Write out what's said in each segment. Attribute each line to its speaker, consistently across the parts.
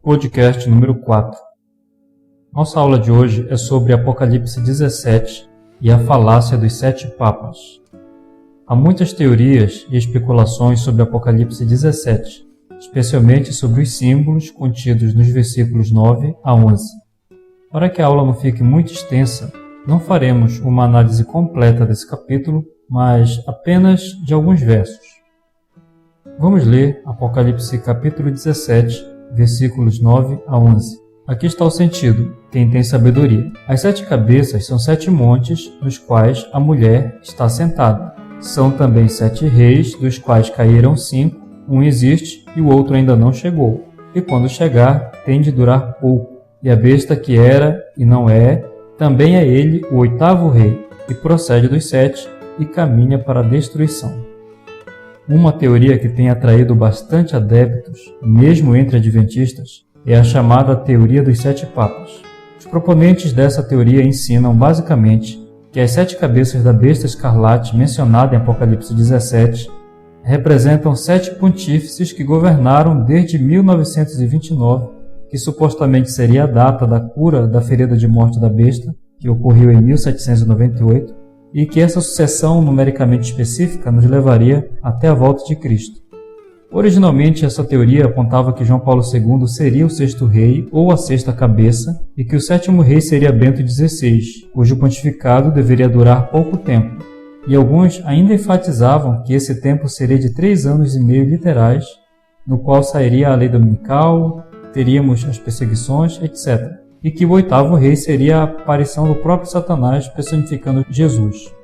Speaker 1: Podcast número 4. Nossa aula de hoje é sobre Apocalipse 17 e a falácia dos 7 papas. Há muitas teorias e especulações sobre Apocalipse 17, especialmente sobre os símbolos contidos nos versículos 9 a 11. Para que a aula não fique muito extensa, não faremos uma análise completa desse capítulo, mas apenas de alguns versos. Vamos ler Apocalipse capítulo 17, versículos 9 a 11. Aqui está o sentido, quem tem sabedoria. As 7 cabeças são 7 montes, nos quais a mulher está sentada. São também 7 reis, dos quais caíram 5, um existe e o outro ainda não chegou. E quando chegar, tem de durar pouco. E a besta que era e não é, também é ele o 8º rei, e procede dos 7 e caminha para a destruição. Uma teoria que tem atraído bastante adeptos, mesmo entre adventistas, é a chamada teoria dos 7 papas. Os proponentes dessa teoria ensinam basicamente que as 7 cabeças da besta escarlate mencionada em Apocalipse 17 representam 7 pontífices que governaram desde 1929, que supostamente seria a data da cura da ferida de morte da besta, que ocorreu em 1798, e que essa sucessão numericamente específica nos levaria até a volta de Cristo. Originalmente, essa teoria apontava que João Paulo II seria o 6º rei ou a 6ª cabeça e que o 7º rei seria Bento XVI, cujo pontificado deveria durar pouco tempo. E alguns ainda enfatizavam que esse tempo seria de 3 anos e meio literais, no qual sairia a lei dominical, teríamos as perseguições, etc. E que o 8º rei seria a aparição do próprio Satanás personificando Jesus.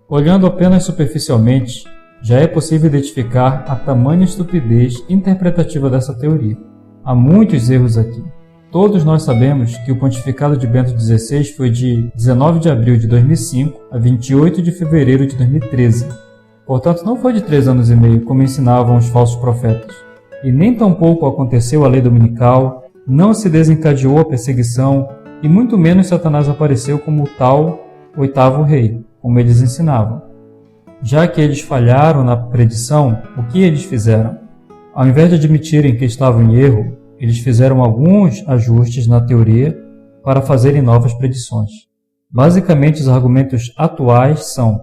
Speaker 1: Olhando apenas superficialmente, já é possível identificar a tamanha estupidez interpretativa dessa teoria. Há muitos erros aqui. Todos nós sabemos que o pontificado de Bento XVI foi de 19 de abril de 2005 a 28 de fevereiro de 2013. Portanto, não foi de 3 anos e meio, como ensinavam os falsos profetas. E nem tampouco aconteceu a lei dominical, não se desencadeou a perseguição e muito menos Satanás apareceu como o tal 8º rei, como eles ensinavam. Já que eles falharam na predição, o que eles fizeram? Ao invés de admitirem que estavam em erro, eles fizeram alguns ajustes na teoria para fazerem novas predições. Basicamente, os argumentos atuais são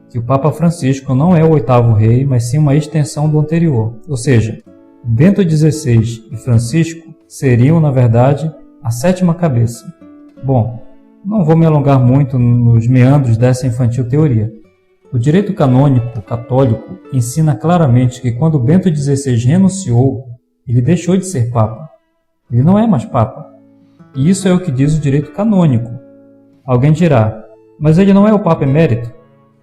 Speaker 1: que o Papa Francisco não é o 8º rei, mas sim uma extensão do anterior, ou seja, Bento XVI e Francisco seriam, na verdade, a 7ª cabeça. Bom, não vou me alongar muito nos meandros dessa infantil teoria. O direito canônico católico ensina claramente que quando Bento XVI renunciou, ele deixou de ser Papa. Ele não é mais Papa. E isso é o que diz o direito canônico. Alguém dirá, mas ele não é o Papa emérito?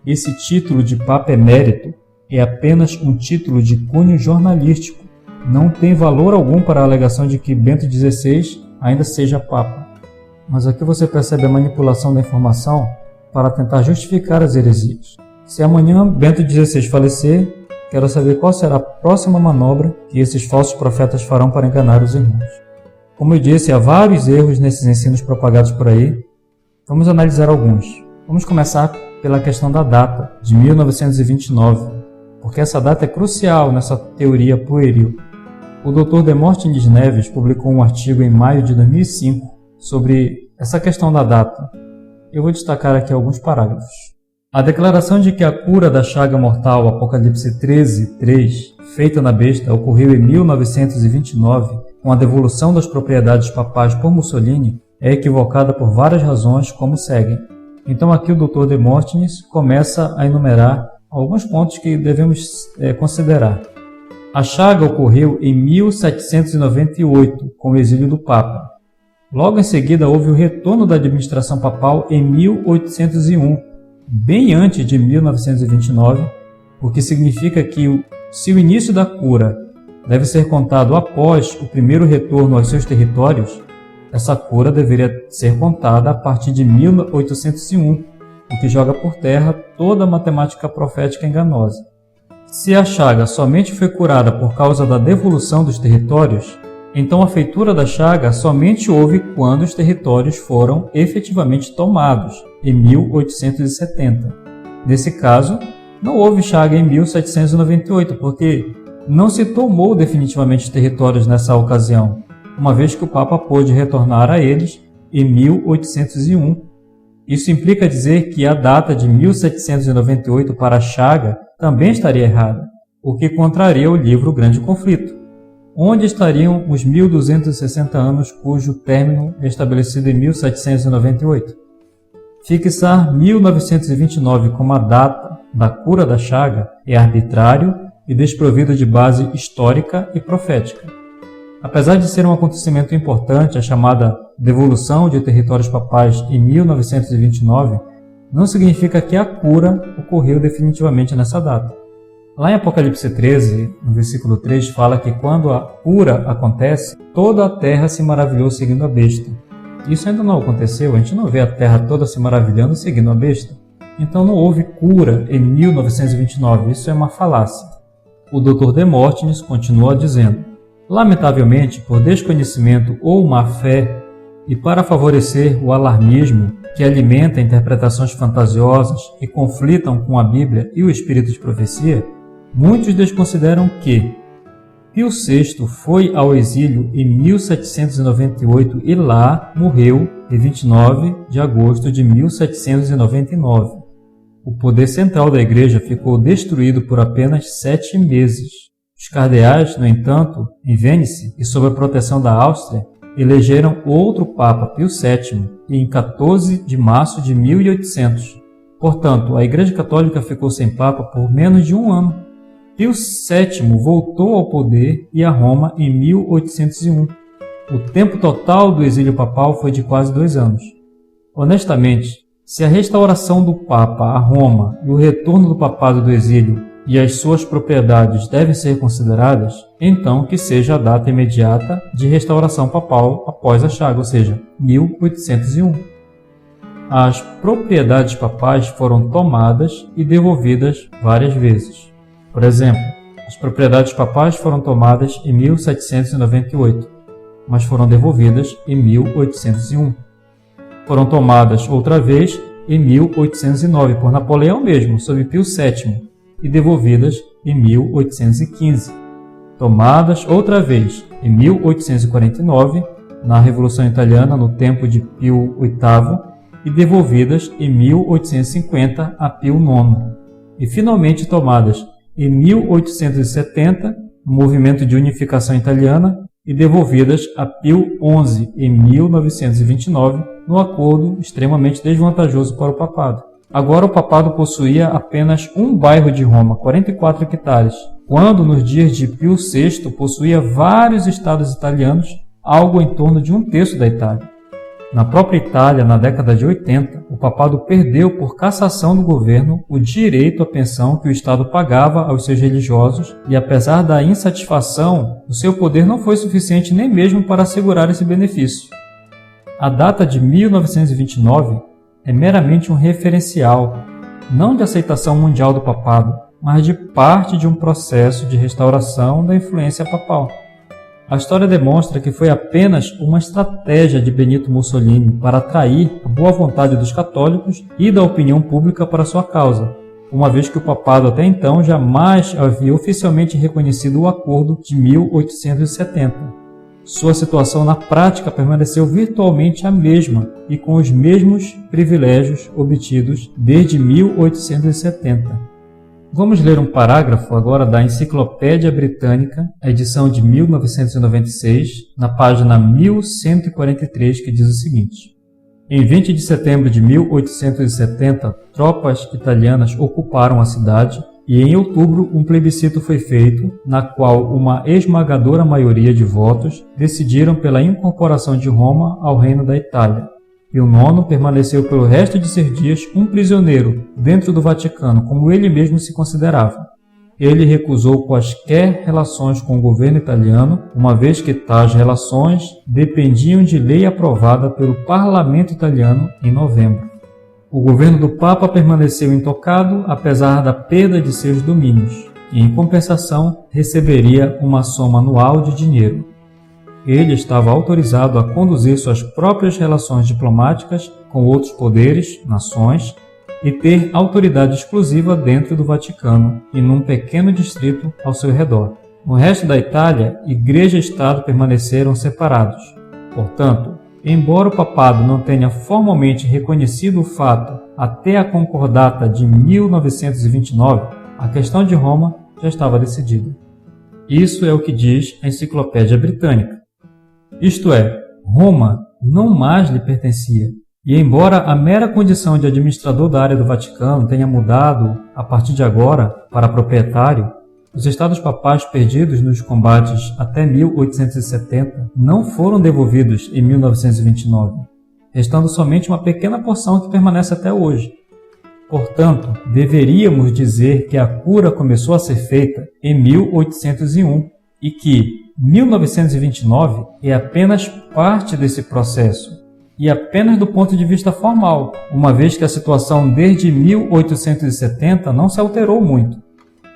Speaker 1: Esse título de Papa emérito é apenas um título de cunho jornalístico. Não tem valor algum para a alegação de que Bento XVI ainda seja Papa. Mas aqui você percebe a manipulação da informação para tentar justificar as heresias. Se amanhã Bento XVI falecer, quero saber qual será a próxima manobra que esses falsos profetas farão para enganar os irmãos. Como eu disse, há vários erros nesses ensinos propagados por aí. Vamos analisar alguns. Vamos começar pela questão da data, de 1929, porque essa data é crucial nessa teoria pueril. O Dr. Demóstenes Neves publicou um artigo em maio de 2005 sobre essa questão da data. Eu vou destacar aqui alguns parágrafos. A declaração de que a cura da chaga mortal, Apocalipse 13:3, feita na besta, ocorreu em 1929, com a devolução das propriedades papais por Mussolini, é equivocada por várias razões, como seguem. Então aqui o Dr. Demóstenes começa a enumerar alguns pontos que devemos considerar. A chaga ocorreu em 1798, com o exílio do Papa. Logo em seguida houve o retorno da administração papal em 1801, bem antes de 1929, o que significa que se o início da cura deve ser contado após o primeiro retorno aos seus territórios, essa cura deveria ser contada a partir de 1801, o que joga por terra toda a matemática profética enganosa. Se a chaga somente foi curada por causa da devolução dos territórios, então a feitura da chaga somente houve quando os territórios foram efetivamente tomados, em 1870. Nesse caso, não houve chaga em 1798, porque não se tomou definitivamente os territórios nessa ocasião. uma vez que o Papa pôde retornar a eles em 1801. Isso implica dizer que a data de 1798 para a chaga também estaria errada, o que contraria o livro O Grande Conflito. Onde estariam os 1260 anos cujo término é estabelecido em 1798? Fixar 1929 como a data da cura da chaga é arbitrário e desprovido de base histórica e profética. Apesar de ser um acontecimento importante, a chamada devolução de territórios papais em 1929, não significa que a cura ocorreu definitivamente nessa data. Lá em Apocalipse 13, no versículo 3, fala que quando a cura acontece, toda a terra se maravilhou seguindo a besta. Isso ainda não aconteceu, a gente não vê a terra toda se maravilhando seguindo a besta. Então não houve cura em 1929, isso é uma falácia. O Dr. Demóstenes continua dizendo: lamentavelmente, por desconhecimento ou má fé, e para favorecer o alarmismo que alimenta interpretações fantasiosas e conflitam com a Bíblia e o espírito de profecia, muitos desconsideram que Pio VI foi ao exílio em 1798 e lá morreu em 29 de agosto de 1799. O poder central da Igreja ficou destruído por apenas 7 meses. Os cardeais, no entanto, em Vênice e sob a proteção da Áustria, elegeram outro Papa, Pio VII, em 14 de março de 1800. Portanto, a Igreja Católica ficou sem Papa por menos de um ano. Pio VII voltou ao poder e a Roma em 1801. O tempo total do exílio papal foi de quase 2 anos. Honestamente, se a restauração do Papa a Roma e o retorno do papado do exílio e as suas propriedades devem ser consideradas, então que seja a data imediata de restauração papal após a chaga, ou seja, 1801. As propriedades papais foram tomadas e devolvidas várias vezes. Por exemplo, as propriedades papais foram tomadas em 1798, mas foram devolvidas em 1801. Foram tomadas outra vez em 1809 por Napoleão mesmo, sob Pio VII, e devolvidas em 1815. Tomadas outra vez em 1849, na Revolução Italiana, no tempo de Pio VIII, e devolvidas em 1850 a Pio IX. E finalmente tomadas em 1870, no movimento de unificação italiana, e devolvidas a Pio XI em 1929, no acordo extremamente desvantajoso para o papado. Agora o papado possuía apenas um bairro de Roma, 44 hectares, quando nos dias de Pio VI possuía vários estados italianos, algo em torno de 1/3 da Itália. Na própria Itália, na década de 80, o papado perdeu por cassação do governo o direito à pensão que o Estado pagava aos seus religiosos e, apesar da insatisfação, o seu poder não foi suficiente nem mesmo para assegurar esse benefício. A data de 1929 é meramente um referencial, não de aceitação mundial do papado, mas de parte de um processo de restauração da influência papal. A história demonstra que foi apenas uma estratégia de Benito Mussolini para atrair a boa vontade dos católicos e da opinião pública para sua causa, uma vez que o papado até então jamais havia oficialmente reconhecido o acordo de 1870. Sua situação na prática permaneceu virtualmente a mesma e com os mesmos privilégios obtidos desde 1870. Vamos ler um parágrafo agora da Enciclopédia Britânica, a edição de 1996, na página 1143, que diz o seguinte: em 20 de setembro de 1870, tropas italianas ocuparam a cidade e em outubro um plebiscito foi feito, na qual uma esmagadora maioria de votos decidiram pela incorporação de Roma ao Reino da Itália. Pio IX permaneceu pelo resto de seus dias um prisioneiro dentro do Vaticano, como ele mesmo se considerava. Ele recusou quaisquer relações com o governo italiano, uma vez que tais relações dependiam de lei aprovada pelo parlamento italiano em novembro. O governo do Papa permaneceu intocado, apesar da perda de seus domínios, e, em compensação, receberia uma soma anual de dinheiro. Ele estava autorizado a conduzir suas próprias relações diplomáticas com outros poderes, nações, e ter autoridade exclusiva dentro do Vaticano e num pequeno distrito ao seu redor. No resto da Itália, Igreja e Estado permaneceram separados. Portanto, embora o papado não tenha formalmente reconhecido o fato até a Concordata de 1929, a questão de Roma já estava decidida. Isso é o que diz a Enciclopédia Britânica. Isto é, Roma não mais lhe pertencia, e embora a mera condição de administrador da área do Vaticano tenha mudado a partir de agora para proprietário, os estados papais perdidos nos combates até 1870 não foram devolvidos em 1929, restando somente uma pequena porção que permanece até hoje. Portanto, deveríamos dizer que a cura começou a ser feita em 1801 e que 1929 é apenas parte desse processo, e apenas do ponto de vista formal, uma vez que a situação desde 1870 não se alterou muito.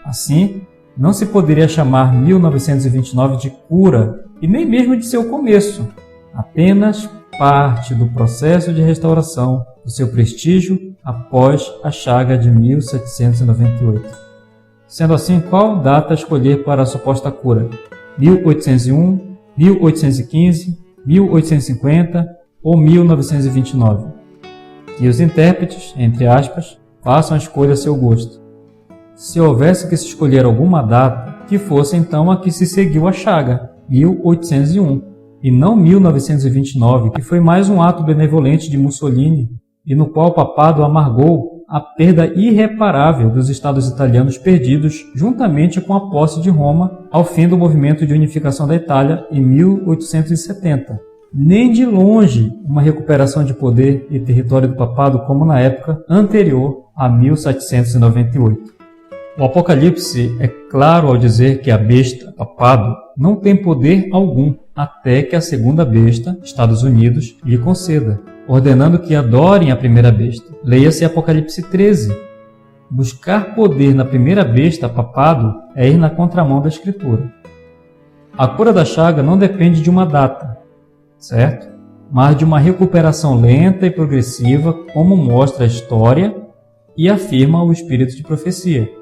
Speaker 1: Assim, não se poderia chamar 1929 de cura e nem mesmo de seu começo, apenas parte do processo de restauração do seu prestígio após a chaga de 1798. Sendo assim, qual data escolher para a suposta cura? 1801, 1815, 1850 ou 1929? E os intérpretes, entre aspas, façam a escolha a seu gosto. Se houvesse que se escolher alguma data, que fosse então a que se seguiu a chaga, 1801, e não 1929, que foi mais um ato benevolente de Mussolini, e no qual o papado amargou a perda irreparável dos estados italianos perdidos juntamente com a posse de Roma ao fim do movimento de unificação da Itália em 1870. Nem de longe uma recuperação de poder e território do papado como na época anterior a 1798. O Apocalipse é claro ao dizer que a besta, papado, não tem poder algum até que a segunda besta, Estados Unidos, lhe conceda, ordenando que adorem a primeira besta. Leia-se Apocalipse 13. Buscar poder na primeira besta, papado, é ir na contramão da Escritura. A cura da chaga não depende de uma data, certo? Mas de uma recuperação lenta e progressiva, como mostra a história e afirma o espírito de profecia.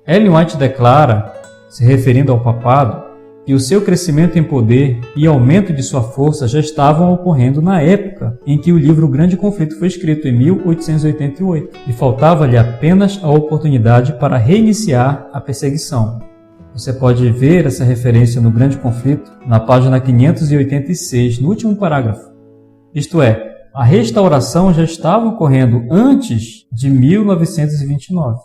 Speaker 1: Ellen White declara, se referindo ao papado, que o seu crescimento em poder e aumento de sua força já estavam ocorrendo na época em que o livro Grande Conflito foi escrito, em 1888, e faltava-lhe apenas a oportunidade para reiniciar a perseguição. Você pode ver essa referência no Grande Conflito, na página 586, no último parágrafo. Isto é, a restauração já estava ocorrendo antes de 1929.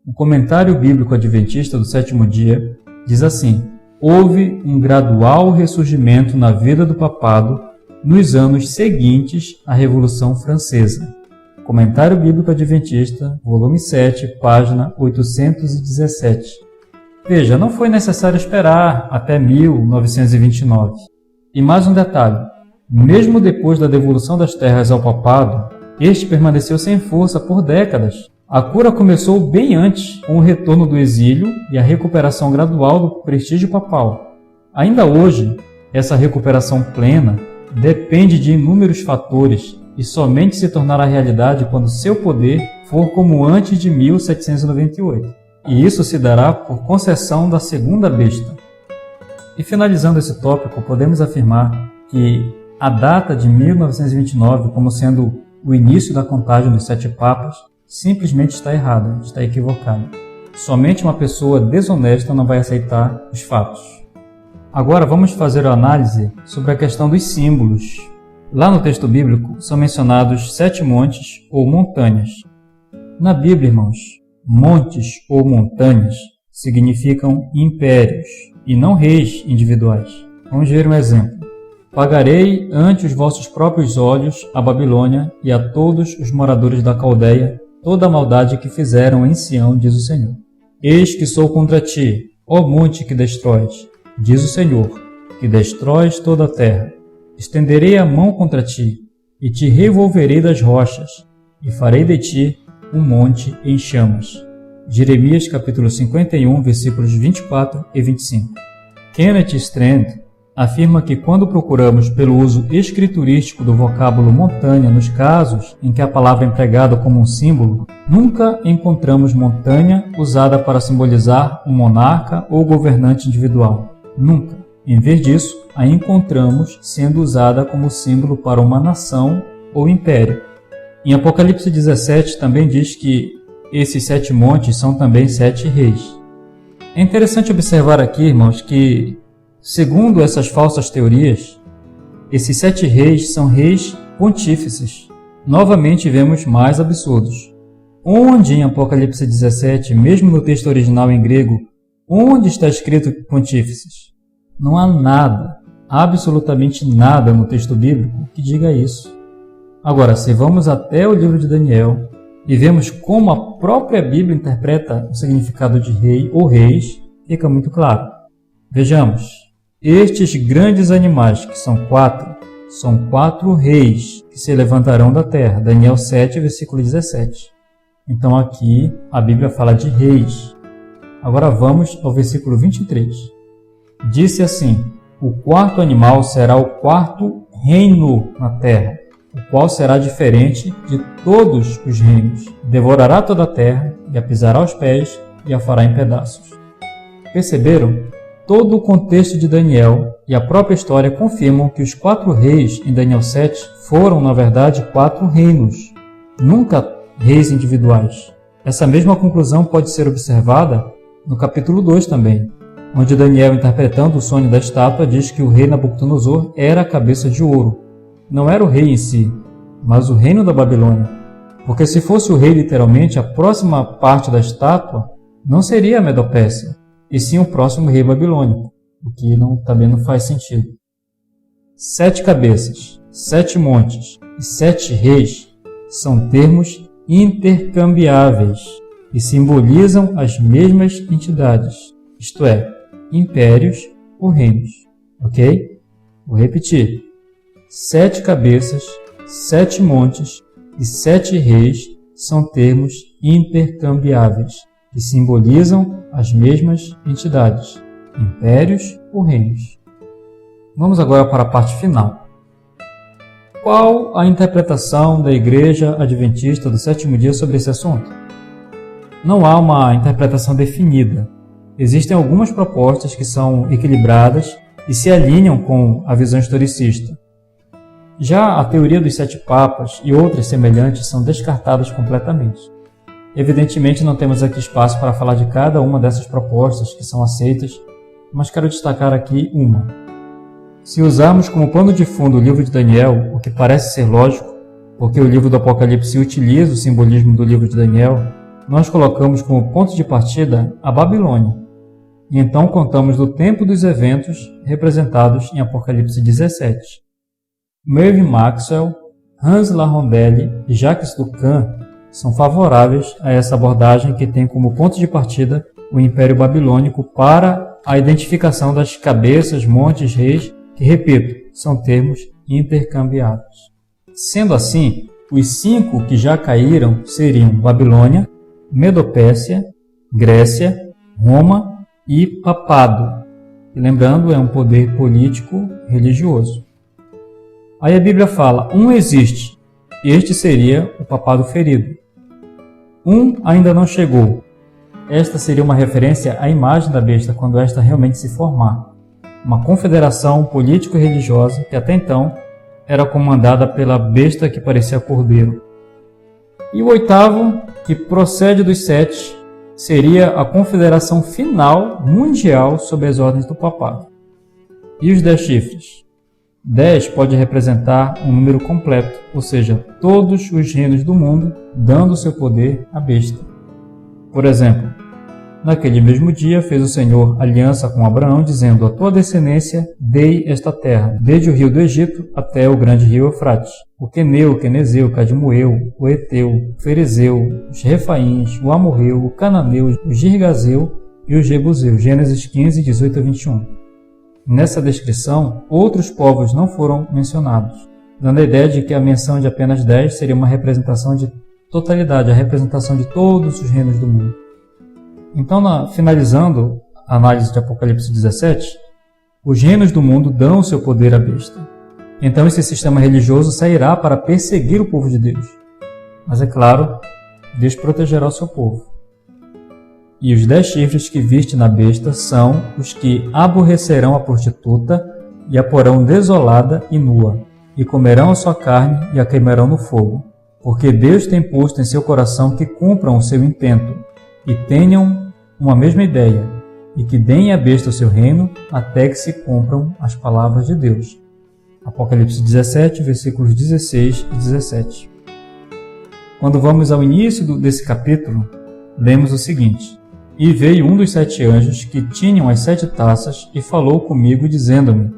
Speaker 1: O Comentário Bíblico Adventista do Sétimo Dia diz assim: houve um gradual ressurgimento na vida do papado nos anos seguintes à Revolução Francesa. Comentário Bíblico Adventista, volume 7, página 817. Veja, não foi necessário esperar até 1929. E mais um detalhe: mesmo depois da devolução das terras ao papado, este permaneceu sem força por décadas. A cura começou bem antes, com o retorno do exílio e a recuperação gradual do prestígio papal. Ainda hoje, essa recuperação plena depende de inúmeros fatores e somente se tornará realidade quando seu poder for como antes de 1798. E isso se dará por concessão da segunda besta. E finalizando esse tópico, podemos afirmar que a data de 1929 como sendo o início da contagem dos 7 papas simplesmente está errada, está equivocada. Somente uma pessoa desonesta não vai aceitar os fatos. Agora vamos fazer a análise sobre a questão dos símbolos. Lá no texto bíblico são mencionados 7 montes ou montanhas. Na Bíblia, irmãos, montes ou montanhas significam impérios e não reis individuais. Vamos ver um exemplo. Pagarei ante os vossos próprios olhos a Babilônia e a todos os moradores da Caldeia toda a maldade que fizeram em Sião, diz o Senhor. Eis que sou contra ti, ó monte que destróis, diz o Senhor, que destróis toda a terra. Estenderei a mão contra ti, e te revolverei das rochas, e farei de ti um monte em chamas. Jeremias capítulo 51, versículos 24 e 25. Kenneth Strand afirma que quando procuramos pelo uso escriturístico do vocábulo montanha nos casos em que a palavra é empregada como um símbolo, nunca encontramos montanha usada para simbolizar um monarca ou governante individual. Nunca. Em vez disso, a encontramos sendo usada como símbolo para uma nação ou império. Em Apocalipse 17 também diz que esses 7 montes são também 7 reis. É interessante observar aqui, irmãos, que, segundo essas falsas teorias, esses 7 reis são reis pontífices. Novamente vemos mais absurdos. Onde em Apocalipse 17, mesmo no texto original em grego, onde está escrito pontífices? Não há nada, absolutamente nada no texto bíblico que diga isso. Agora, se vamos até o livro de Daniel e vemos como a própria Bíblia interpreta o significado de rei ou reis, fica muito claro. Vejamos, estes grandes animais, que são 4, são 4 reis que se levantarão da terra. Daniel 7, versículo 17. Então aqui a Bíblia fala de reis. Agora vamos ao versículo 23. Disse assim: o 4º animal será o 4º reino na terra, o qual será diferente de todos os reinos. Devorará toda a terra, e a pisará aos pés, e a fará em pedaços. Perceberam? Todo o contexto de Daniel e a própria história confirmam que os 4 reis em Daniel 7 foram, na verdade, 4 reinos, nunca reis individuais. Essa mesma conclusão pode ser observada no capítulo 2 também, onde Daniel, interpretando o sonho da estátua, diz que o rei Nabucodonosor era a cabeça de ouro. Não era o rei em si, mas o reino da Babilônia. Porque se fosse o rei literalmente, a próxima parte da estátua não seria a Medopécia, e sim o próximo rei babilônico, o que também não faz sentido. 7 cabeças, 7 montes e 7 reis são termos intercambiáveis e simbolizam as mesmas entidades, isto é, impérios ou reinos. Ok? Vou repetir. 7 cabeças, 7 montes e 7 reis são termos intercambiáveis que simbolizam as mesmas entidades, impérios ou reinos. Vamos agora para a parte final. Qual a interpretação da Igreja Adventista do Sétimo Dia sobre esse assunto? Não há uma interpretação definida. Existem algumas propostas que são equilibradas e se alinham com a visão historicista. Já a teoria dos 7 papas e outras semelhantes são descartadas completamente. Evidentemente não temos aqui espaço para falar de cada uma dessas propostas que são aceitas, mas quero destacar aqui uma. Se usarmos como pano de fundo o livro de Daniel, o que parece ser lógico, porque o livro do Apocalipse utiliza o simbolismo do livro de Daniel, nós colocamos como ponto de partida a Babilônia. E então contamos do tempo dos eventos representados em Apocalipse 17. Mervyn Maxwell, Hans LaRondelle e Jacques Lucan são favoráveis a essa abordagem que tem como ponto de partida o Império Babilônico para a identificação das cabeças, montes, reis, que, repito, são termos intercambiáveis. Sendo assim, os 5 que já caíram seriam Babilônia, Medopécia, Grécia, Roma e Papado. E lembrando, é um poder político religioso. Aí a Bíblia fala, um existe, e este seria o papado ferido. Um ainda não chegou. Esta seria uma referência à imagem da besta quando esta realmente se formar. Uma confederação político-religiosa que até então era comandada pela besta que parecia cordeiro. E o 8º, que procede dos 7, seria a confederação final mundial sob as ordens do papado. E os 10 chifres? 10 pode representar um número completo, ou seja, todos os reinos do mundo dando seu poder à besta. Por exemplo, naquele mesmo dia fez o Senhor aliança com Abraão, dizendo, a tua descendência dei esta terra, desde o rio do Egito até o grande rio Eufrates, o Queneu, o Quenezeu, o Cadmoeu, o Eteu, o Ferezeu, os Refaíns, o Amorreu, o Cananeu, o Girgazeu e o Jebuseu. Gênesis 15, 18 a 21. Nessa descrição, outros povos não foram mencionados, dando a ideia de que a menção de apenas 10 seria uma representação de totalidade, a representação de todos os reinos do mundo. Então, finalizando a análise de Apocalipse 17, Os reinos do mundo dão o seu poder à besta. Então esse sistema religioso sairá para perseguir o povo de Deus. Mas é claro, Deus protegerá o seu povo. E os 10 chifres que viste na besta são os que aborrecerão a prostituta e a porão desolada e nua, e comerão a sua carne e a queimarão no fogo. Porque Deus tem posto em seu coração que cumpram o seu intento, e tenham uma mesma ideia, e que deem à besta o seu reino, até que se cumpram as palavras de Deus. Apocalipse 17, versículos 16 e 17. Quando vamos ao início desse capítulo, lemos o seguinte: E veio um dos 7 anjos que tinham as 7 taças e falou comigo, dizendo-me: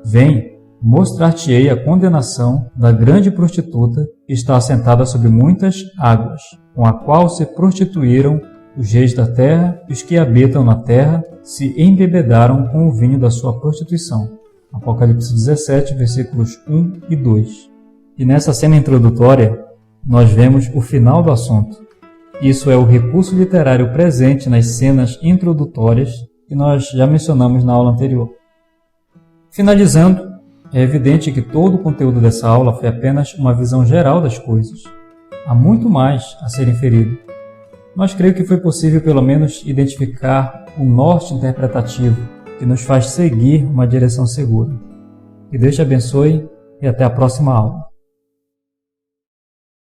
Speaker 1: Vem, mostrar-te-ei a condenação da grande prostituta que está assentada sobre muitas águas, com a qual se prostituíram os reis da terra e os que habitam na terra se embebedaram com o vinho da sua prostituição. Apocalipse 17, versículos 1 e 2. E nessa cena introdutória, nós vemos o final do assunto. Isso é o recurso literário presente nas cenas introdutórias que nós já mencionamos na aula anterior. Finalizando, é evidente que todo o conteúdo dessa aula foi apenas uma visão geral das coisas. Há muito mais a ser inferido. Mas creio que foi possível pelo menos identificar o norte interpretativo que nos faz seguir uma direção segura. Que Deus te abençoe e até a próxima aula.